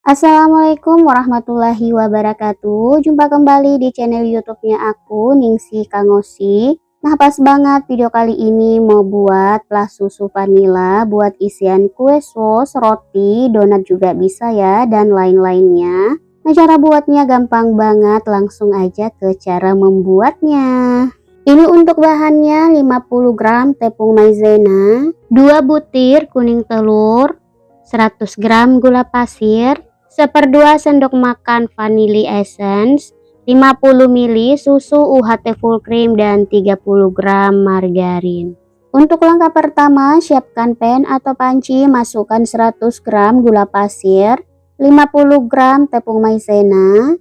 Assalamualaikum warahmatullahi wabarakatuh. Jumpa kembali di channel YouTube-nya aku, Ningsi Kangosi. Nah, pas banget video kali ini mau buat plus susu vanila buat isian kue sos, roti, donat juga bisa ya, dan lain-lainnya. Nah, cara buatnya gampang banget, langsung aja ke cara membuatnya. Ini untuk bahannya 50 gram tepung maizena, 2 butir kuning telur, 100 gram gula pasir, 1/2 sendok makan vanilla essence, 50 ml susu UHT full cream, dan 30 gram margarin. Untuk langkah pertama, siapkan pan atau panci, masukkan 100 gram gula pasir, 50 gram tepung maizena.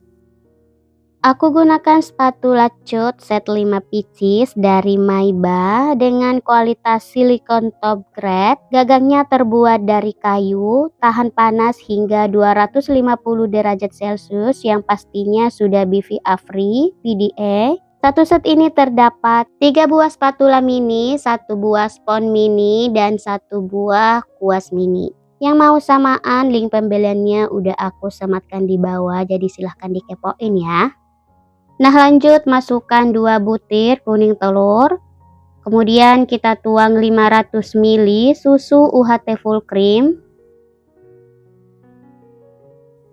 Aku gunakan spatula cut set 5 pieces dari Maiba dengan kualitas silikon top grade. Gagangnya terbuat dari kayu, tahan panas hingga 250 derajat Celcius yang pastinya sudah BVA free, PDA. Satu set ini terdapat 3 buah spatula mini, 1 buah spons mini, dan 1 buah kuas mini. Yang mau samaan, link pembeliannya udah aku sematkan di bawah, jadi silahkan dikepoin ya. Nah, lanjut masukkan 2 butir kuning telur. Kemudian kita tuang 500 ml susu UHT full cream.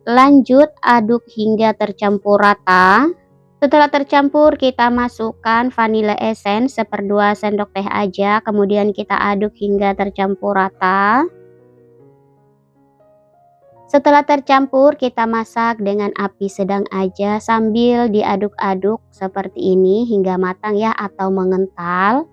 Lanjut aduk hingga tercampur rata. Setelah tercampur, kita masukkan vanilla essence 1/2 sendok teh aja. Kemudian kita aduk hingga tercampur rata. Setelah tercampur, kita masak dengan api sedang aja sambil diaduk-aduk seperti ini hingga matang ya, atau mengental.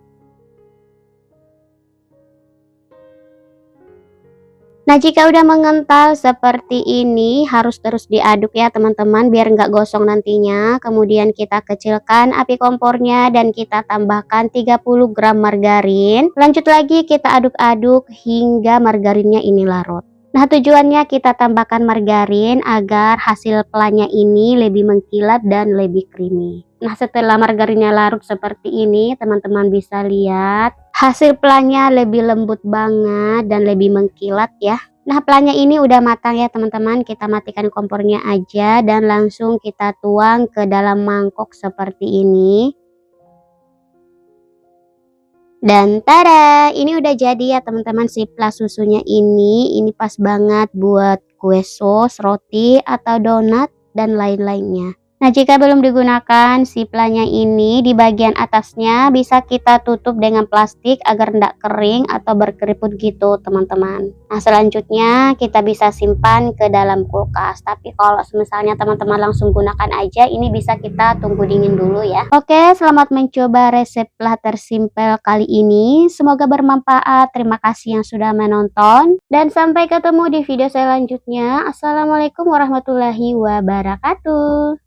Nah, jika udah mengental seperti ini harus terus diaduk ya teman-teman, biar nggak gosong nantinya. Kemudian kita kecilkan api kompornya dan kita tambahkan 30 gram margarin. Lanjut lagi kita aduk-aduk hingga margarinnya ini larut. Nah, tujuannya kita tambahkan margarin agar hasil pelannya ini lebih mengkilap dan lebih creamy. Nah, setelah margarinnya larut seperti ini, teman-teman bisa lihat hasil pelannya lebih lembut banget dan lebih mengkilat ya. Nah, pelannya ini udah matang ya teman-teman. Kita matikan kompornya aja dan langsung kita tuang ke dalam mangkok seperti ini. Dan tada, ini udah jadi ya teman-teman si plus susunya ini. Ini pas banget buat kue sos, roti, atau donat, dan lain-lainnya. Nah, jika belum digunakan si planya ini, di bagian atasnya bisa kita tutup dengan plastik agar tidak kering atau berkeriput gitu teman-teman. Nah, selanjutnya kita bisa simpan ke dalam kulkas. Tapi kalau misalnya teman-teman langsung gunakan aja, ini bisa kita tunggu dingin dulu ya. Oke, selamat mencoba resep plah tersimpel kali ini. Semoga bermanfaat. Terima kasih yang sudah menonton. Dan sampai ketemu di video selanjutnya. Assalamualaikum warahmatullahi wabarakatuh.